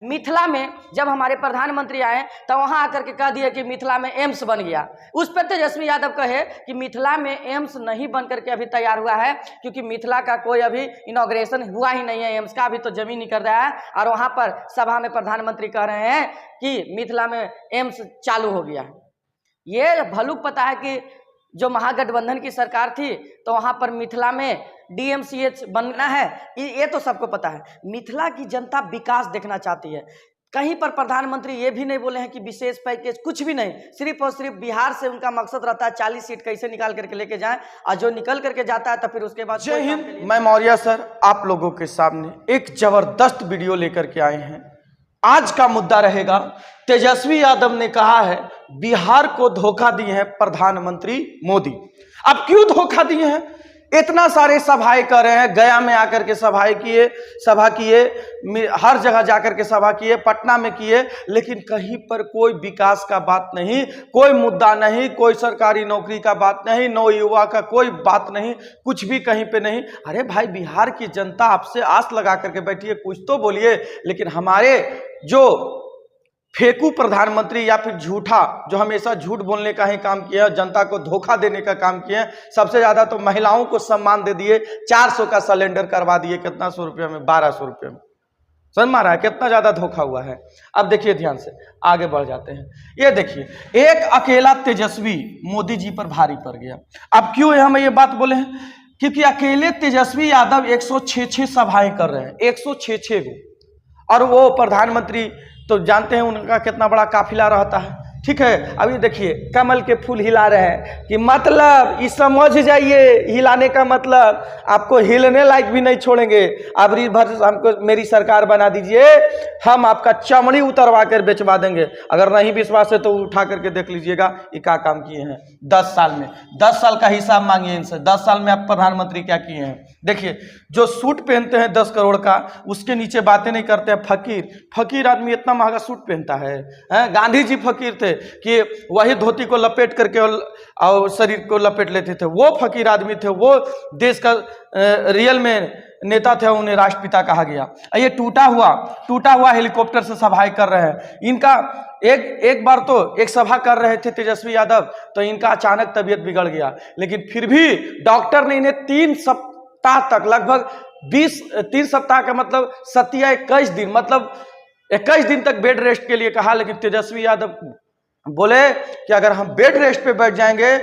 मिथिला में जब हमारे प्रधानमंत्री आए तो वहां आकर के कह दिए कि मिथिला में एम्स बन गया। उस पर तेजस्वी यादव कहे कि मिथिला में एम्स नहीं बन करके अभी तैयार हुआ है, क्योंकि मिथिला का कोई अभी इनॉग्रेशन हुआ ही नहीं है एम्स का, अभी तो जमीन नहीं कर रहा है। और वहां पर सभा में प्रधानमंत्री कह रहे हैं कि मिथिला में एम्स चालू हो गया है। ये भलुक पता है कि जो महागठबंधन की सरकार थी तो वहां पर मिथिला में DMCH बनना है, ये तो सबको पता है। मिथिला की जनता विकास देखना चाहती है। कहीं पर प्रधानमंत्री ये भी नहीं बोले हैं कि विशेष पैकेज, कुछ भी नहीं। सिर्फ और सिर्फ बिहार से उनका मकसद रहता है 40 सीट कैसे निकाल करके लेके जाएं, और जो निकल करके जाता है तो फिर उसके बाद। जय हिंद, मैं मौर्य सर आप लोगों के सामने एक जबरदस्त वीडियो लेकर के आए हैं। आज का मुद्दा रहेगा, तेजस्वी यादव ने कहा है बिहार को धोखा दिए हैं प्रधानमंत्री मोदी। अब क्यों धोखा दिए हैं? इतना सारे सभाएं कर रहे हैं, गया में आकर के सभा किए, हर जगह जाकर के सभा किए, पटना में किए, लेकिन कहीं पर कोई विकास का बात नहीं, कोई मुद्दा नहीं, कोई सरकारी नौकरी का बात नहीं, नौ युवा का कोई बात नहीं, कुछ भी कहीं पे नहीं। अरे भाई, बिहार की जनता आपसे आस लगा करके बैठी है, कुछ तो बोलिए। लेकिन हमारे जो फेंकू प्रधानमंत्री या फिर झूठा, जो हमेशा झूठ बोलने का ही काम किया, जनता को धोखा देने का काम किया। सबसे ज्यादा तो महिलाओं को सम्मान दे दिए, 400 का सिलेंडर करवा दिए, कितना 100 रुपये में, 1200 रुपये में। समझ में आ रहा है कितना ज्यादा धोखा हुआ है। अब देखिए ध्यान से, आगे बढ़ जाते हैं। ये देखिए, एक अकेला तेजस्वी मोदी जी पर भारी पड़ गया। अब क्यों हम ये बात बोले हैं? क्योंकि अकेले तेजस्वी यादव 106 सभाएं कर रहे हैं, 106 को। और वो प्रधानमंत्री तो जानते हैं उनका कितना बड़ा काफिला रहता है, ठीक है। अभी देखिए, कमल के फूल हिला रहे हैं कि मतलब इस समझ जाइए, हिलाने का मतलब आपको हिलने लायक भी नहीं छोड़ेंगे। अब भर हमको मेरी सरकार बना दीजिए, हम आपका चमड़ी उतरवा कर बेचवा देंगे। अगर नहीं विश्वास है तो उठा करके देख लीजिएगा ये क्या काम किए हैं 10 साल में। 10 साल का हिसाब मांगिए इनसे, 10 साल में आप प्रधानमंत्री क्या किए हैं। देखिए, जो सूट पहनते हैं 10 करोड़ का, उसके नीचे बातें नहीं करते हैं। फकीर आदमी इतना महंगा सूट पहनता है। गांधी जी फकीर थे कि वही धोती को लपेट करके और शरीर को लपेट लेते थे। वो फकीर आदमी थे, वो देश का रियल में नेता थे, उन्हें राष्ट्रपिता कहा गया। ये टूटा हुआ हेलीकॉप्टर से सभाएं कर रहे हैं। इनका एक बार तो एक सभा कर रहे थे तेजस्वी यादव, तो इनका अचानक तबीयत बिगड़ गया। लेकिन फिर भी डॉक्टर ने इन्हें 3 सप्ताह तक, लगभग 3 सप्ताह का मतलब 21 दिन, मतलब 21 दिन तक बेड रेस्ट के लिए कहा। लेकिन तेजस्वी यादव बोले कि अगर हम बेड रेस्ट पे बैठ जाएंगे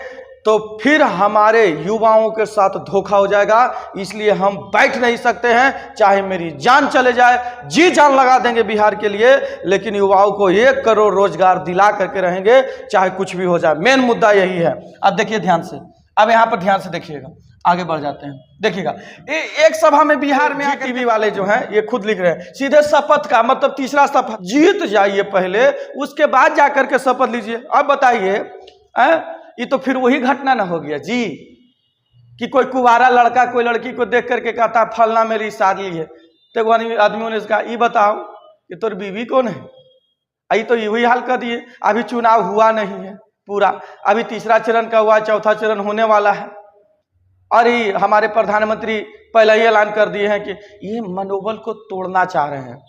तो फिर हमारे युवाओं के साथ धोखा हो जाएगा, इसलिए हम बैठ नहीं सकते हैं। चाहे मेरी जान चले जाए, जी जान लगा देंगे बिहार के लिए, लेकिन युवाओं को 1 करोड़ रोजगार दिला करके रहेंगे, चाहे कुछ भी हो जाए। मेन मुद्दा यही है। अब देखिए ध्यान से, अब यहाँ पर ध्यान से देखिएगा, आगे बढ़ जाते हैं। देखिएगा, एक सभा में बिहार में टीवी वाले जो हैं ये खुद लिख रहे हैं सीधे शपथ का मतलब तीसरा शपथ, जीत जाइए पहले, उसके बाद जाकर के शपथ लीजिए। अब बताइए, ये तो फिर वही घटना ना हो गया जी कि कोई कुंवारा लड़का कोई लड़की को देख करके कहता है फलना मेरी शादी है, तो आदमियों ने कहा ये बताओ ये तोर बीवी कौन है। आई तो यही हाल कर दिए। अभी चुनाव हुआ नहीं है पूरा, अभी तीसरा चरण का हुआ, चौथा चरण होने वाला है। और ये हमारे प्रधानमंत्री पहले ही ऐलान कर दिए हैं कि ये मनोबल को तोड़ना चाह रहे हैं,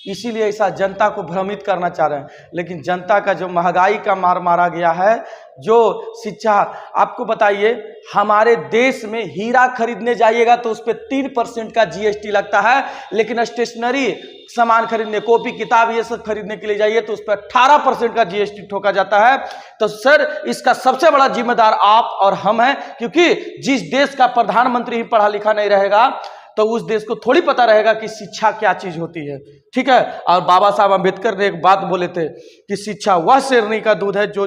इसीलिए ऐसा जनता को भ्रमित करना चाह रहे हैं। लेकिन जनता का जो महंगाई का मार मारा गया है, जो शिक्षा, आपको बताइए हमारे देश में हीरा खरीदने जाइएगा तो उस पर 3% का GST लगता है, लेकिन स्टेशनरी सामान खरीदने, कॉपी किताब ये सब खरीदने के लिए जाइए तो उस पर 18% का GST ठोका जाता है। तो सर, इसका सबसे बड़ा जिम्मेदार आप और हम हैं, क्योंकि जिस देश का प्रधानमंत्री ही पढ़ा लिखा नहीं रहेगा तो उस देश को थोड़ी पता रहेगा कि शिक्षा क्या चीज होती है, ठीक है। और बाबा साहब अम्बेडकर ने एक बात बोले थे कि शिक्षा वह शेरनी का दूध है जो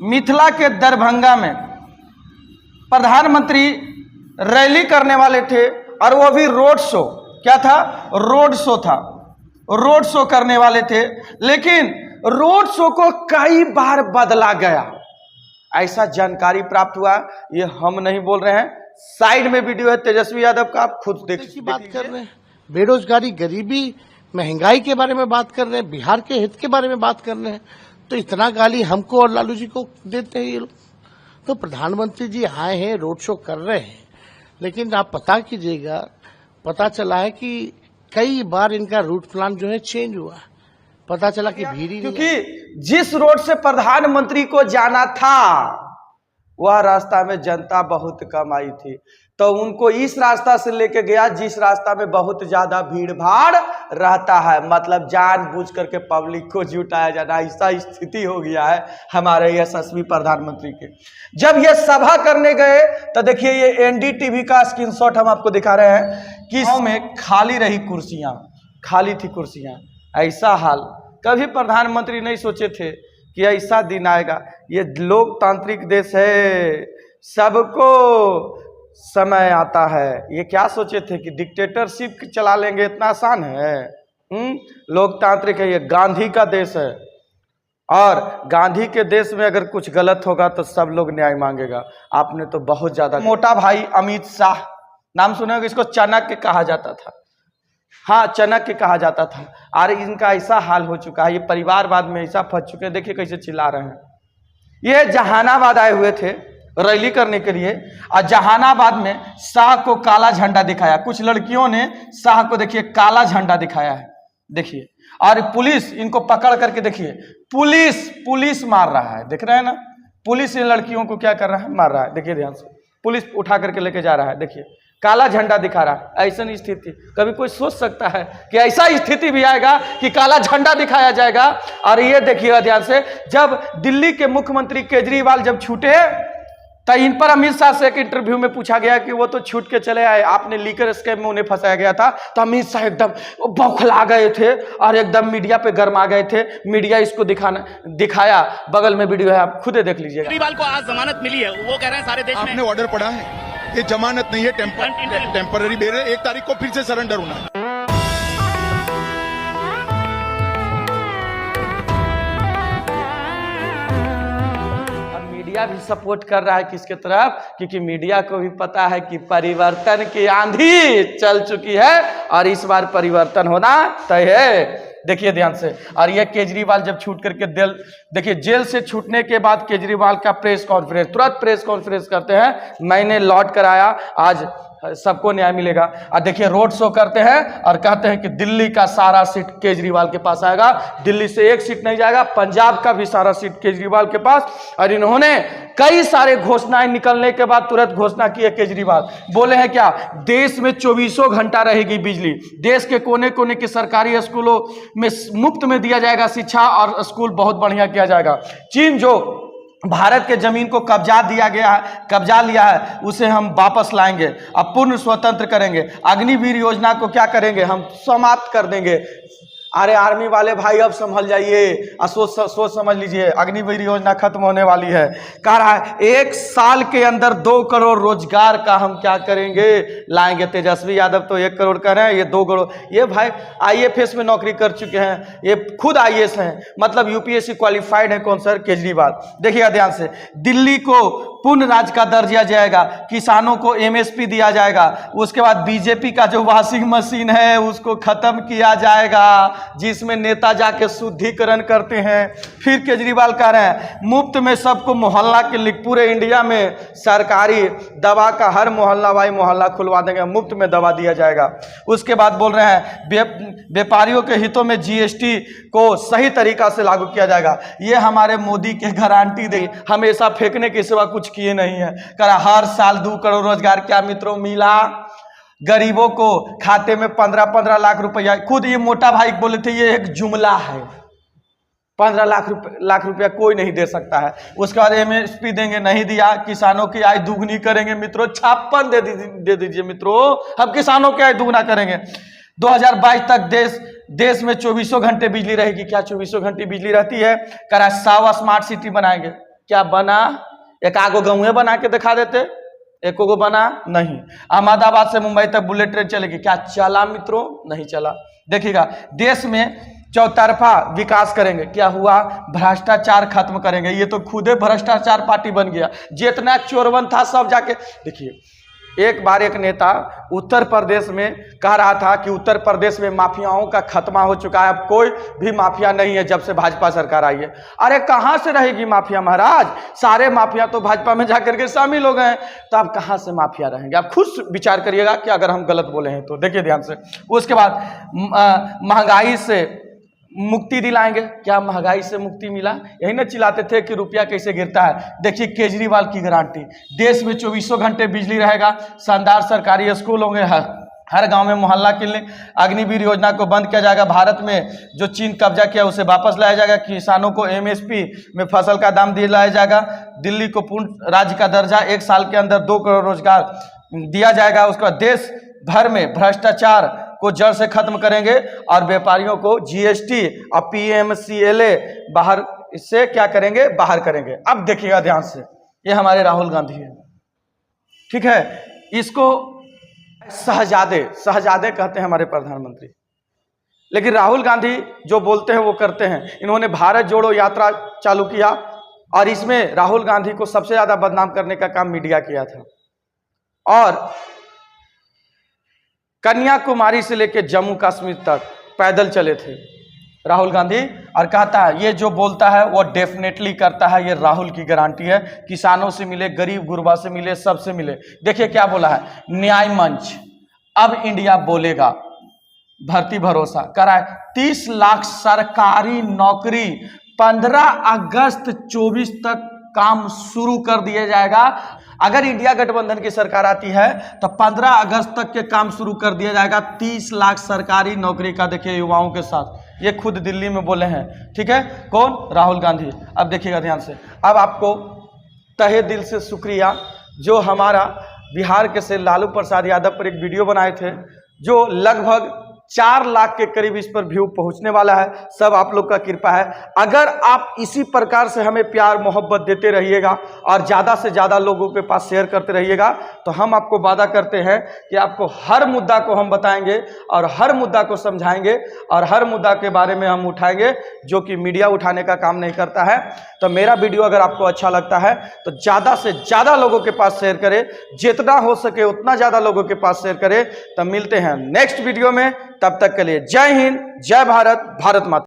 मिथिला के दरभंगा में प्रधानमंत्री रैली करने वाले थे, और वो भी रोड शो, क्या था, रोड शो करने वाले थे। लेकिन रोड शो को कई बार बदला गया, ऐसा जानकारी प्राप्त हुआ। ये हम नहीं बोल रहे हैं, साइड में वीडियो है तेजस्वी यादव का, आप खुद देखिए। बात कर रहे हैं बेरोजगारी, गरीबी, महंगाई के बारे में बात कर रहे हैं, बिहार के हित के बारे में बात कर रहे हैं, तो इतना गाली हमको और लालू जी को देते हैं ये लोग। तो प्रधानमंत्री जी आए हैं, रोड शो कर रहे हैं, लेकिन आप पता कीजिएगा पता चला है कि कई बार इनका रूट प्लान जो है चेंज हुआ। पता चला कि भीड़ी क्योंकि जिस रोड से प्रधानमंत्री को जाना था वह रास्ता में जनता बहुत कम आई थी, तो उनको इस रास्ता से लेके गया जिस रास्ता में बहुत ज्यादा भीड़ भाड़ रहता है। मतलब जानबूझ करके पब्लिक को जुटाया जाना, ऐसा स्थिति हो गया है हमारे यशस्वी प्रधानमंत्री के। जब ये सभा करने गए तो देखिए ये एनडीटीवी का स्क्रीनशॉट हम आपको दिखा रहे हैं कि गाँव में खाली रही कुर्सियां, खाली थी कुर्सियां। ऐसा हाल कभी प्रधानमंत्री नहीं सोचे थे कि ऐसा दिन आएगा। ये लोकतांत्रिक देश है, सबको समय आता है। ये क्या सोचे थे कि डिक्टेटरशिप चला लेंगे, इतना आसान है? लोकतांत्रिक है, ये गांधी का देश है और गांधी के देश में अगर कुछ गलत होगा तो सब लोग न्याय मांगेगा। आपने तो बहुत ज्यादा। मोटा भाई अमित शाह, नाम सुने होंगे, इसको चाणक्य कहा जाता था। हाँ, चाणक्य कहा जाता था। और इनका ऐसा हाल हो चुका है, ये परिवारवाद में ऐसा फंस चुके हैं। देखिए कैसे चिल्ला रहे हैं। ये जहानाबाद आए हुए थे रैली करने के लिए और जहानाबाद में शाह को काला झंडा दिखाया। कुछ लड़कियों ने शाह को देखिए काला झंडा दिखाया है, देखिए। और पुलिस इनको पकड़ करके देखिए, पुलिस मार रहा है, देख रहे हैं ना? पुलिस इन लड़कियों को क्या कर रहा है, मार रहा है। देखिए ध्यान से, पुलिस उठा करके लेके जा रहा है। देखिए काला झंडा दिखा रहा है। ऐसा स्थिति कभी कोई सोच सकता है कि ऐसा स्थिति भी आएगा कि काला झंडा दिखाया जाएगा? और ये देखिएगा ध्यान से, जब दिल्ली के मुख्यमंत्री केजरीवाल जब छूटे तो इन पर अमित शाह से एक इंटरव्यू में पूछा गया कि वो तो छूट के चले आए, आपने लीकर स्कैम में उन्हें फंसाया गया था। तो अमित शाह एकदम बौखला गए थे और एकदम मीडिया पे गर्मा गए थे। मीडिया इसको दिखाया, बगल में वीडियो है, आप खुद देख लीजिएगा। केजरीवाल को आज जमानत मिली है, वो कह रहे हैं सारे देश में। आपने ऑर्डर पढ़ा है? ये जमानत नहीं है, टेम्पररी बेल है। 1 तारीख को फिर से सरेंडर होना है। मीडिया भी सपोर्ट कर रहा है किसके तरफ? क्योंकि मीडिया को भी पता है कि परिवर्तन की आंधी चल चुकी है और इस बार परिवर्तन होना तय है। देखिए ध्यान से। और ये केजरीवाल जब छूट करके देखिए जेल से छूटने के बाद केजरीवाल का प्रेस कॉन्फ्रेंस, तुरंत प्रेस कॉन्फ्रेंस करते हैं, मैंने लौट कर आया, आज सबको न्याय मिलेगा। और देखिए रोड शो करते हैं और कहते हैं कि दिल्ली का सारा सीट केजरीवाल के पास आएगा। दिल्ली से एक सीट नहीं जाएगा, पंजाब का भी सारा सीट केजरीवाल के पास। और इन्होंने कई सारे घोषणाएं निकलने के बाद तुरंत घोषणा की है केजरीवाल। बोले हैं क्या? देश में 24 घंटा रहेगी बिजली, देश के कोने कोने के सरकारी स्कूलों में मुफ्त में दिया जाएगा शिक्षा और स्कूल बहुत बढ़िया किया जाएगा। चीन जो भारत के जमीन को कब्जा लिया है उसे हम वापस लाएंगे, अब पूर्ण स्वतंत्र करेंगे। अग्निवीर योजना को क्या करेंगे? हम समाप्त कर देंगे। अरे आर्मी वाले भाई अब संभल जाइए, सोच समझ लीजिए, अग्निवीर योजना खत्म होने वाली है। कह रहा है 1 साल के अंदर 2 करोड़ रोजगार का हम क्या करेंगे, लाएंगे। तेजस्वी यादव तो 1 करोड़ कर रहे हैं, ये 2 करोड़। ये भाई IAS में नौकरी कर चुके हैं, ये खुद IAS हैं, मतलब UPSC क्वालिफाइड है। कौन सर? केजरीवाल। देखिएगा ध्यान से, दिल्ली को पूर्ण राज्य का दर्जा जाएगा, किसानों को MSP दिया जाएगा, उसके बाद बीजेपी का जो वॉशिंग मशीन है उसको खत्म किया जाएगा, जिसमें नेता जाके शुद्धिकरण करते हैं। फिर केजरीवाल कह रहे हैं मुफ्त में सबको मोहल्ला के पूरे इंडिया में सरकारी दवा का हर मोहल्ला वाई मोहल्ला खुलवा देंगे, मुफ्त में दवा दिया जाएगा। उसके बाद बोल रहे हैं व्यापारियों के हितों में GST को सही तरीका से लागू किया जाएगा। ये हमारे मोदी के गारंटी दे, हमेशा फेंकने के सिवा कुछ किए नहीं है। करा हर साल 2 करोड़ रोजगार क्या मित्रों मिला? गरीबों को खाते में 15-15 लाख रुपया। खुद ये मोटा भाई बोले थे ये एक जुमला है, 15 लाख रुपया कोई नहीं दे सकता है। उसके बाद MSP देंगे, नहीं दिया। किसानों की आय दुगनी करेंगे मित्रों, 56 दे दीजिए मित्रों, हम किसानों की आय दुगना करेंगे। 2022 तक देश में 24 घंटे बिजली रहेगी। क्या 24 घंटे बिजली रहती है? करा 100 स्मार्ट सिटी बनाएंगे। क्या बना? एक आगो गाँव बना के दिखा देते, एक को बना नहीं। अहमदाबाद से मुंबई तक बुलेट ट्रेन चलेगी। क्या चला मित्रों? नहीं चला। देखिएगा देश में चौतरफा विकास करेंगे। क्या हुआ? भ्रष्टाचार खत्म करेंगे। ये तो खुदे भ्रष्टाचार पार्टी बन गया, जितना चोरवन था सब जाके। देखिए एक बार एक नेता उत्तर प्रदेश में कह रहा था कि उत्तर प्रदेश में माफियाओं का खत्मा हो चुका है, अब कोई भी माफिया नहीं है जब से भाजपा सरकार आई है। अरे कहाँ से रहेगी माफिया महाराज, सारे माफिया तो भाजपा में जाकर के शामिल हो गए हैं, तो आप कहाँ से माफिया रहेंगे? आप खुद विचार करिएगा कि अगर हम गलत बोले हैं तो। देखिए ध्यान से, उसके बाद महंगाई से मुक्ति दिलाएंगे। क्या महंगाई से मुक्ति मिला? यही ना चिल्लाते थे कि रुपया कैसे गिरता है। देखिए केजरीवाल की गारंटी, देश में 24 घंटे बिजली रहेगा, शानदार सरकारी स्कूल होंगे, हर गांव में मोहल्ला क्लिनिक, अग्निवीर योजना को बंद किया जाएगा, भारत में जो चीन कब्जा किया उसे वापस लाया जाएगा, किसानों को MSP में फसल का दाम दिलाया जाएगा, दिल्ली को पूर्ण राज्य का दर्जा, 1 साल के अंदर 2 करोड़ रोजगार दिया जाएगा। उसके बाद देश भर में भ्रष्टाचार को जड़ से खत्म करेंगे और व्यापारियों को GST और PMCLA बाहर इससे क्या करेंगे? बाहर करेंगे। अब देखिएगा ध्यान से, ये हमारे राहुल गांधी है, ठीक है, इसको शहजादे कहते हैं हमारे प्रधानमंत्री, लेकिन राहुल गांधी जो बोलते हैं वो करते हैं। इन्होंने भारत जोड़ो यात्रा चालू किया और इसमें राहुल गांधी को सबसे ज्यादा बदनाम करने का काम मीडिया किया था, और कन्याकुमारी से लेकर जम्मू कश्मीर तक पैदल चले थे राहुल गांधी, और कहता है ये जो बोलता है वो डेफिनेटली करता है, ये राहुल की गारंटी है। किसानों से मिले, गरीब गुरबा से मिले, सबसे मिले। देखिए क्या बोला है, न्याय मंच, अब इंडिया बोलेगा, भर्ती भरोसा कराए, 30 लाख सरकारी नौकरी 15 अगस्त 24 तक काम शुरू कर दिया जाएगा। अगर इंडिया गठबंधन की सरकार आती है तो 15 अगस्त तक के काम शुरू कर दिया जाएगा, 30 लाख सरकारी नौकरी का। देखिए युवाओं के साथ, ये खुद दिल्ली में बोले हैं, ठीक है, कौन? राहुल गांधी। अब देखिएगा ध्यान से, अब आपको तहे दिल से शुक्रिया जो हमारा बिहार के से लालू प्रसाद यादव पर एक वीडियो बनाए थे, जो लगभग 4 लाख के करीब इस पर व्यू पहुंचने वाला है। सब आप लोग का कृपा है। अगर आप इसी प्रकार से हमें प्यार मोहब्बत देते रहिएगा और ज़्यादा से ज़्यादा लोगों के पास शेयर करते रहिएगा, तो हम आपको वादा करते हैं कि आपको हर मुद्दा को हम बताएंगे और हर मुद्दा को समझाएंगे और हर मुद्दा के बारे में हम उठाएंगे जो कि मीडिया उठाने का काम नहीं करता है। तो मेरा वीडियो अगर आपको अच्छा लगता है तो ज़्यादा से ज़्यादा लोगों के पास शेयर करें, जितना हो सके उतना ज़्यादा लोगों के पास शेयर करें। तो मिलते हैं नेक्स्ट वीडियो में, तब तक के लिए जय हिंद, जय भारत, भारत माता।